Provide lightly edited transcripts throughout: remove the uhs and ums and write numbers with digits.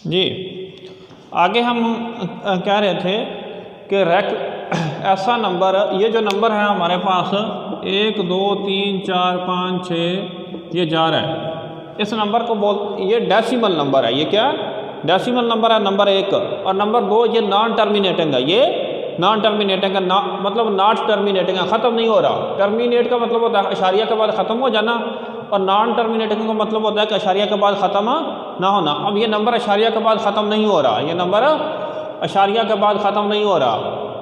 जी आगे हम कह रहे थे कि ऐसा नंबर, ये जो नंबर है हमारे पास 1 2 3 4 5 6 ये जा रहा है, इस नंबर को ये डेसिमल नंबर है। ये क्या डेसिमल नंबर है नंबर 1। और नंबर 2 ये नॉन टर्मिनेटिंग है, ये नॉन टर्मिनेटिंग है, मतलब नॉट टर्मिनेटिंग है, ख़त्म नहीं हो रहा। टर्मिनेट का मतलब होता है अशारिया के बाद ख़त्म हो जाना, और नॉन टर्मिनेटिंग का मतलब होता है कि अशारिया के बाद ख़त्म ना होना। अब ये नंबर अशारिया के बाद ख़त्म नहीं हो रहा, ये नंबर अशारिया के बाद ख़त्म नहीं हो रहा।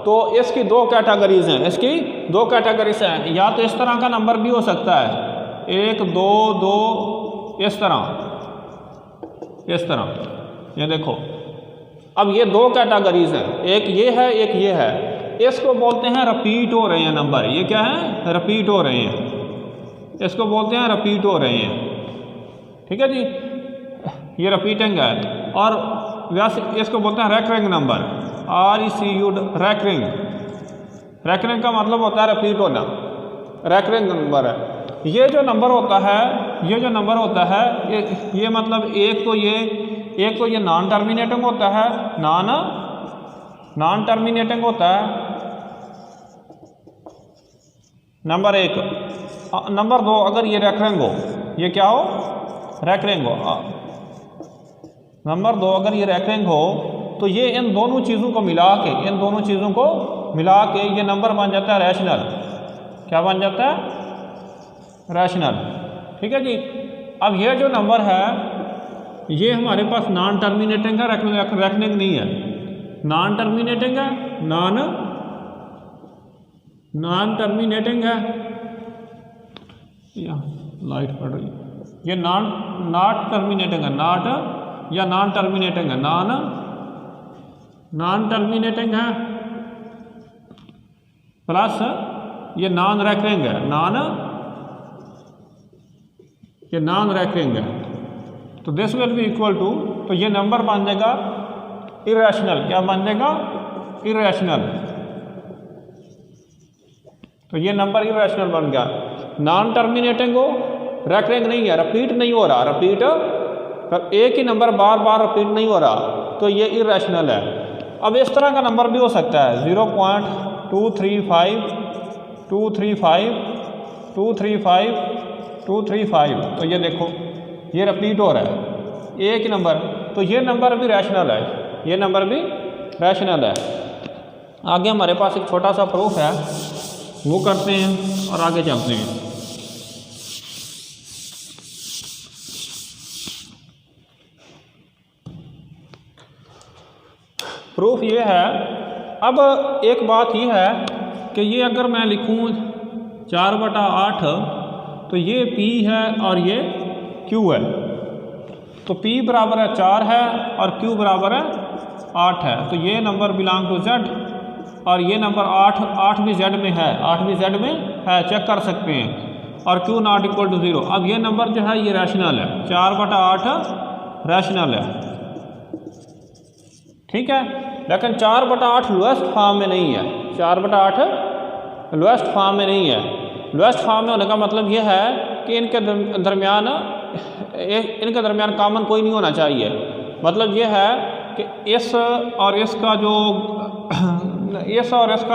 तो इसकी दो कैटेगरीज हैं, इसकी दो कैटेगरीज हैं। या तो इस तरह का नंबर भी हो सकता है 1 2 2 इस तरह, ये देखो। अब ये दो कैटेगरीज हैं, एक ये है एक ये है। इसको बोलते हैं रिपीट हो रहे हैं नंबर। ये क्या है रिपीट हो रहे हैं, इसको बोलते हैं रिपीट हो रहे हैं। ठीक है जी, ये रिपीटिंग है। और वैसे इसको बोलते हैं recurring number, RECU recurring. Recurring का मतलब होता है रिपीट होना, रैकरिंग नंबर है। ये जो नंबर होता है, ये जो नंबर होता है ये मतलब एक तो ये नॉन टर्मिनेटिंग होता है, नॉन टर्मिनेटिंग होता है नंबर 1। नंबर 2 अगर ये रैकरिंग हो, ये क्या हो रैकरिंग हो। नंबर 2 अगर ये रैकरिंग हो तो ये इन दोनों चीज़ों को मिला के ये नंबर बन जाता है रैशनल। क्या बन जाता है रैशनल। ठीक है जी। अब ये जो नंबर है ये हमारे पास नॉन टर्मिनेटिंग है, रैकरिंग नहीं है। नॉन टर्मिनेटिंग है, नॉन टर्मिनेटिंग है, लाइट पड़ रही है। ये नॉट टर्मिनेटिंग है, नॉन टर्मिनेटिंग है, नॉन टर्मिनेटिंग है, प्लस ये नॉन रैकरिंग है, ये नॉन रैकरिंग है। तो this will be equal to, तो ये नंबर बन जाएगा इरेशनल। क्या बन जाएगा इरेशनल। तो ये नंबर इरेशनल बन गया। नॉन टर्मिनेटिंग हो, रैकरिंग नहीं है, रिपीट नहीं हो रहा, एक ही नंबर बार बार रिपीट नहीं हो रहा, तो ये इरेशनल है। अब इस तरह का नंबर भी हो सकता है 0.235 235 235 235। तो ये देखो ये रिपीट हो रहा है एक नंबर, तो ये नंबर भी रैशनल है, ये नंबर भी रैशनल है। आगे हमारे पास एक छोटा सा प्रूफ है, वो करते हैं और आगे चलते हैं। प्रूफ ये है, अब एक बात ये है कि ये अगर मैं लिखूँ 4/8 तो ये P है और ये Q है। तो P बराबर है 4 है और Q बराबर है 8 है। तो ये नंबर बिलोंग टू Z, और ये नंबर 8 भी Z में है, 8 भी Z में है, चेक कर सकते हैं। और Q नॉट इक्वल टू 0। अब ये नंबर जो है ये रैशनल है, 4/8 रैशनल है। ठीक है, लेकिन 4/8 लोएस्ट फॉर्म में नहीं है, 4/8 लोएस्ट फॉर्म में नहीं है। लोएस्ट फॉर्म में होने का मतलब ये है कि इनके दरमियान कॉमन कोई नहीं होना चाहिए। मतलब ये है कि इस और इसका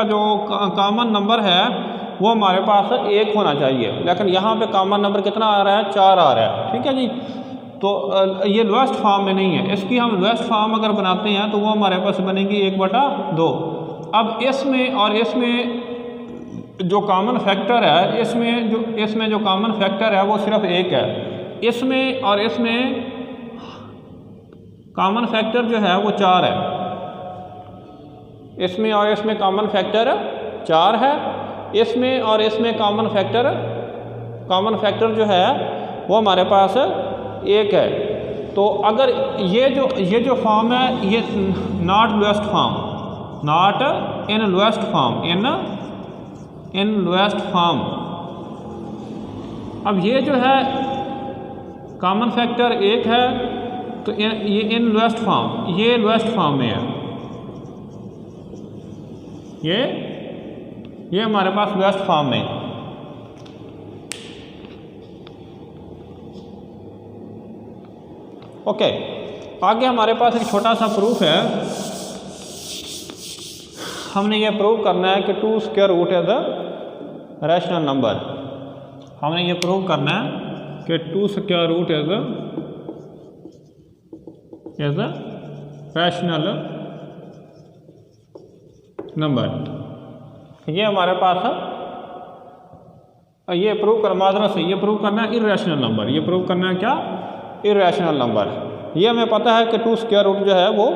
जो कॉमन नंबर है वो हमारे पास 1 होना चाहिए, लेकिन यहाँ पे कॉमन नंबर कितना आ रहा है 4 आ रहा है। ठीक है जी। तो ये लोएस्ट फॉर्म में नहीं है। इसकी हम लोएस्ट फॉर्म अगर बनाते हैं तो वो हमारे पास बनेगी 1/2। अब इसमें और इसमें जो कॉमन फैक्टर है, इसमें जो कॉमन फैक्टर है वो सिर्फ 1 है। इसमें और इसमें कॉमन फैक्टर जो है वो 4 है। इसमें और इसमें कॉमन फैक्टर 4 है। इसमें और इसमें कॉमन फैक्टर जो है वो हमारे पास 1 है। तो अगर ये जो फॉर्म है ये not lowest form, not in lowest form, in lowest form. अब ये जो है कॉमन फैक्टर 1 है, तो ये इन लोएस्ट फॉर्म, ये लोएस्ट फॉर्म में है, ये हमारे पास लोएस्ट फॉर्म में। ओके, आगे हमारे पास एक छोटा सा प्रूफ है। हमने ये प्रूव करना है कि 2 square root is a rational number. हमने ये प्रूव करना है कि 2 square root is a rational number. ये हमारे पास ये प्रूव कर माजरा से ये प्रूव करना है इर्रेशनल नंबर। ये प्रूव करना है क्या? Irrational number. ये हमें पता है कि 2 स्क्वायर रूट जो है वो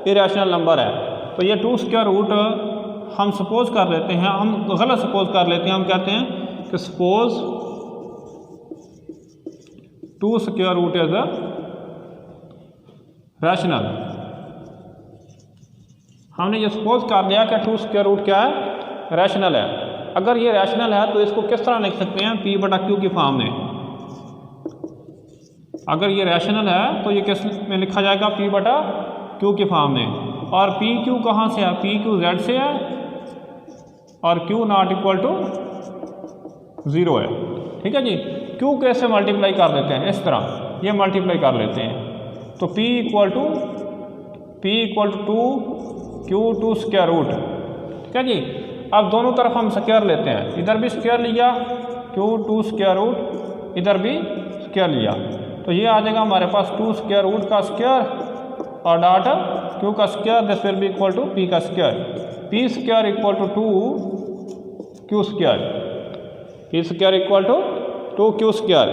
इर्रेशनल नंबर है। तो ये 2 स्क्वायर रूट हम सपोज कर लेते हैं, हम गलत सपोज कर लेते हैं। हम कहते हैं कि suppose 2 square root is a rational. हमने ये सपोज कर लिया कि 2 स्क्वायर रूट क्या है? रैशनल है। अगर ये रैशनल है तो इसको किस तरह लिख सकते हैं? P बटा Q की फॉर्म में। अगर ये रैशनल है तो ये किस में लिखा जाएगा? P बटा Q की फॉर्म में। और पी क्यू कहाँ से है? पी क्यू जेड से है और Q नॉट इक्वल टू 0 है। ठीक है जी। Q कैसे मल्टीप्लाई कर देते हैं? इस तरह ये मल्टीप्लाई कर लेते हैं। तो P equal to 2 Q 2 square root. ठीक है जी। अब दोनों तरफ हम स्क्वायर लेते हैं। इधर भी स्क्वायर लिया Q 2 स्क्वायर रूट, इधर भी स्क्वायर लिया। तो ये आ जाएगा हमारे पास 2 स्क्वायर रूट का स्क्वायर और डॉट Q का square. This will be equal to P का square. P square equal to 2 Q square. P square equal to 2 Q square.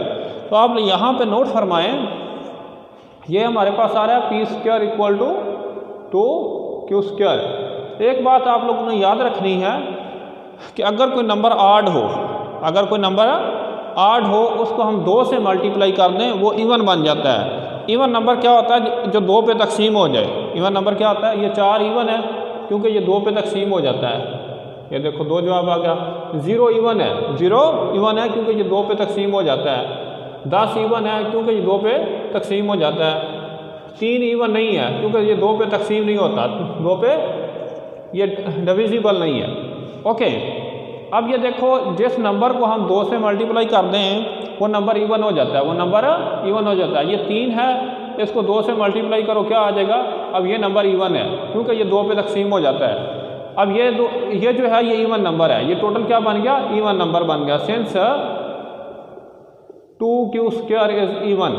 तो आप यहाँ पे नोट फरमाएं, ये हमारे पास आ रहा है P square equal to 2 Q square. एक बात आप लोगों ने याद रखनी है कि अगर कोई नंबर आड हो, अगर कोई नंबर आड हो, उसको हम 2 से मल्टीप्लाई कर दें, वो इवन बन जाता है। इवन नंबर क्या होता है? जो 2 पे तकसीम हो जाए। इवन नंबर क्या होता है? ये 4 इवन है क्योंकि ये 2 पे तकसीम हो जाता है। ये देखो 2 जवाब आ गया। 0 इवन है, 0 इवन है क्योंकि ये 2 पे तकसीम हो जाता है। 10 इवन है क्योंकि ये 2 पे तकसीम हो जाता है। 3 इवन नहीं है क्योंकि ये 2 पे तकसीम नहीं होता, 2 पे ये डिविजिबल नहीं है। ओके, अब ये देखो जिस नंबर को हम 2 से मल्टीप्लाई कर दें वो नंबर इवन हो जाता है, वो नंबर इवन हो जाता है। ये 3 है, इसको 2 से मल्टीप्लाई करो, क्या आ जाएगा? अब ये नंबर इवन है क्योंकि ये 2 पे तकसीम हो जाता है। अब ये जो है ये इवन नंबर है। ये टोटल क्या बन गया? इवन नंबर बन गया। Since 2Q square is even.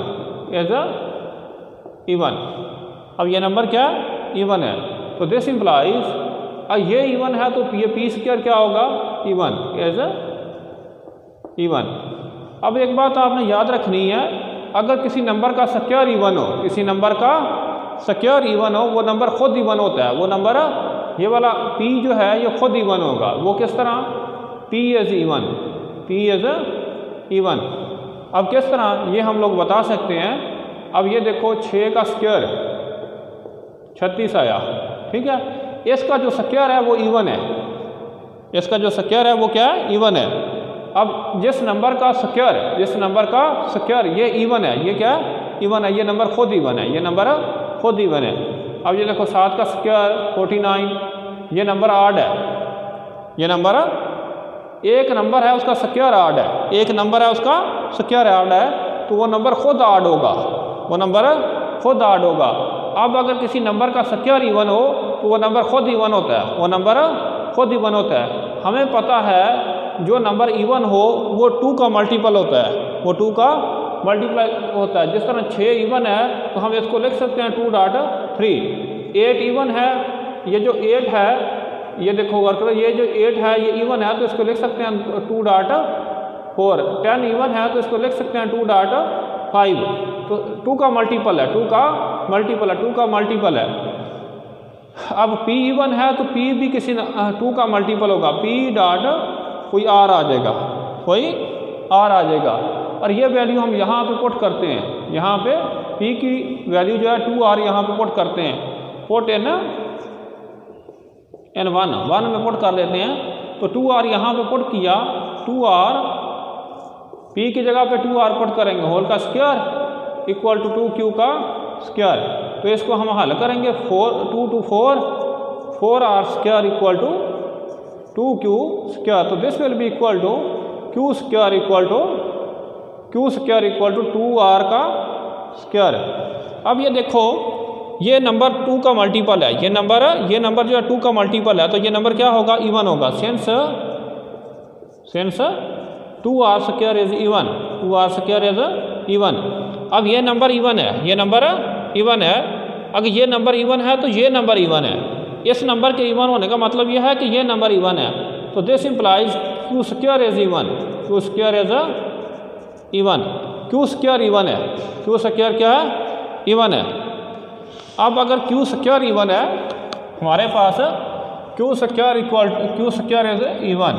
अब ये नंबर क्या? इवन है। तो दिस इम्प्लाइज ये इवन है तो ये P स्क्वायर क्या होगा? Even as even. अब एक बात आपने याद रखनी है, अगर किसी नंबर का स्क्वायर इवन हो, किसी नंबर का स्क्वायर इवन हो, वो नंबर खुद इवन होता है। वो नंबर ये वाला P जो है ये खुद इवन होगा। वो किस तरह? P is even, P is even. अब किस तरह ये हम लोग बता सकते हैं? अब ये देखो 6 का स्क्वायर 36 आया। ठीक है, इसका जो स्क्वायर है वो इवन है। इसका जो स्क्वायर है वो क्या है? इवन है। अब जिस नंबर का स्क्वायर ये इवन है, ये क्या है? इवन है। ये नंबर खुद इवन है, ये नंबर खुद इवन है। अब ये देखो 7 का स्क्वायर 49, ये नंबर आड है। ये नंबर एक नंबर है उसका स्क्वायर आड है, एक नंबर है उसका स्क्वायर आड है, तो वो नंबर खुद आड होगा, वो नंबर खुद आड होगा। अब अगर किसी नंबर का स्क्वायर इवन हो तो वो नंबर खुद इवन होता है, वो नंबर खुद इवन होता है। हमें पता है जो नंबर इवन हो वो 2 का मल्टीपल होता है, वो 2 का मल्टीप्लाई होता है। जिस तरह 6 इवन है तो हम इसको लिख सकते हैं 2.3। 8 इवन है, ये जो 8 है ये देखो वर्क करो, ये जो 8 है ये इवन है तो इसको लिख सकते हैं 2.4। 10 इवन है तो इसको लिख सकते हैं 2.5। तो 2 का मल्टीपल है, 2 का मल्टीपल है, 2 का मल्टीपल है। अब P इवन है तो P भी किसी 2 का मल्टीपल होगा, P डॉट कोई R आ जाएगा, कोई R आ जाएगा। और ये वैल्यू हम यहाँ पे पुट करते हैं, यहाँ पे P की वैल्यू जो है 2R यहाँ पे पुट करते हैं। पुट इन 1 में पुट कर लेते हैं। तो 2R यहाँ पे पुट किया, 2R P की जगह पे 2R पुट करेंगे, होल का स्क्वायर इक्वल टू 2Q का स्क्वायर। तो इसको हम हल करेंगे 2 to 4, 4R square equal to 2Q square. तो this will be equal to Q square equal to 2R का स्क्वायर। अब ये देखो ये नंबर 2 का मल्टीपल है, ये नंबर जो है 2 का मल्टीपल है, तो ये नंबर क्या होगा, इवन होगा। Since 2r square is even, 2r square is even. अब ये नंबर इवन है, ये नंबर इवन है, अगर ये नंबर इवन है तो ये नंबर इवन है। इस नंबर के इवन होने का मतलब यह है कि ये नंबर इवन है, तो this implies Q square is even, Q square is even, Q square even है, क्यू स्क्वायर क्या है, इवन है। अब अगर क्यू स्क्वायर इवन है हमारे पास, क्यू स्क्वायर इज इवन,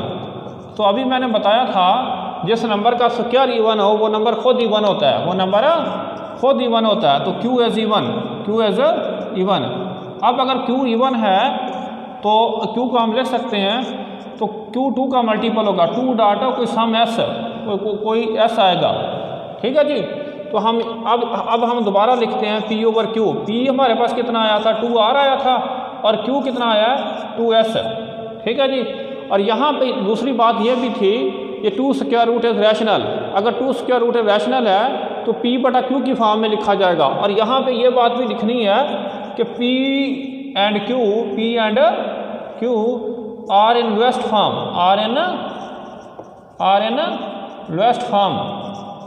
तो अभी मैंने बताया था जिस नंबर का स्क्वायर इवन हो वो नंबर खुद इवन होता है, वो नंबर खुद इवन होता है, तो Q is even, Q is even. अब अगर क्यू इवन है तो क्यू को हम लिख सकते हैं, तो क्यू 2 का मल्टीपल होगा, 2 डाटा कोई सम एस, कोई एस आएगा, ठीक है जी। तो हम अब हम दोबारा लिखते हैं पी ओवर क्यू। पी हमारे पास कितना आया था, 2r आया था, और क्यू कितना आया है, 2s, ठीक है जी। और यहाँ पे दूसरी बात ये भी थी, ये 2 स्क्वायर रूट इज रैशनल, अगर 2 स्क्वायर रूट रैशनल है तो p बटा q की फॉर्म में लिखा जाएगा। और यहाँ पे ये बात भी लिखनी है कि p and q are in lowest form, are in lowest form,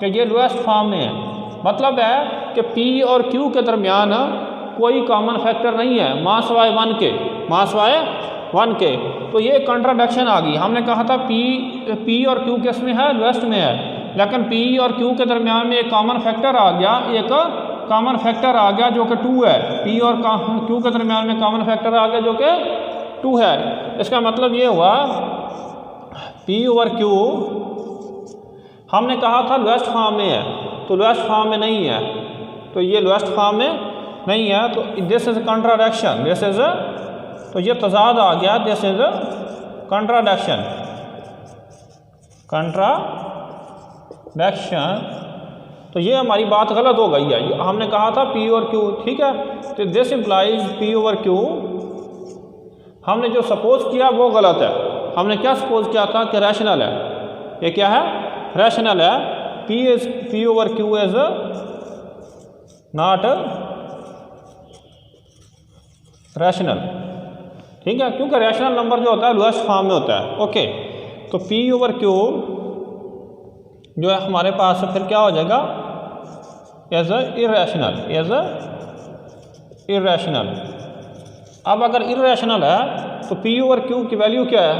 कि ये लोएस्ट फॉर्म में है। मतलब है कि p और q के दरमियान कोई कॉमन फैक्टर नहीं है मास वाई 1 के, तो ये कंट्राडिक्शन आ गई। हमने कहा था p और q किस में है, लोएस्ट में है, लेकिन p और q के दरमियान में एक कॉमन फैक्टर आ गया, जो कि 2 है। p और q के दरमियान में कॉमन फैक्टर आ गया जो कि 2 है। इसका मतलब ये हुआ p ओवर q हमने कहा था लोएस्ट फॉर्म में है, तो लोएस्ट फॉर्म में नहीं है, तो ये लोएस्ट फॉर्म में नहीं है, तो this is contradiction, this is, तो ये तजाद आ गया, दिस इज कंट्राडिक्शन, तो ये हमारी बात गलत हो गई है। हमने कहा था p और q, ठीक है, तो this implies p over q, हमने जो सपोज किया वो गलत है। हमने क्या सपोज किया था कि रैशनल है, ये क्या है, रैशनल है, p over q is not rational, ठीक है, क्योंकि रैशनल नंबर जो होता है लोएस्ट फॉर्म में होता है। ओके, तो p ओवर q जो है हमारे पास फिर क्या हो जाएगा, एज इरेशनल। अब अगर इरेशनल है तो p ओवर q की वैल्यू क्या है,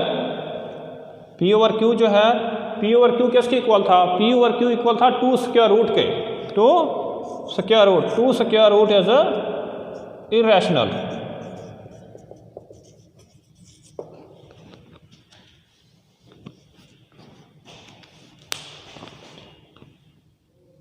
p ओवर q जो है, p ओवर q किसके इक्वल था, p ओवर q इक्वल था 2 स्क्वायर रूट के, 2 स्क्वायर रूट इज इरेशनल।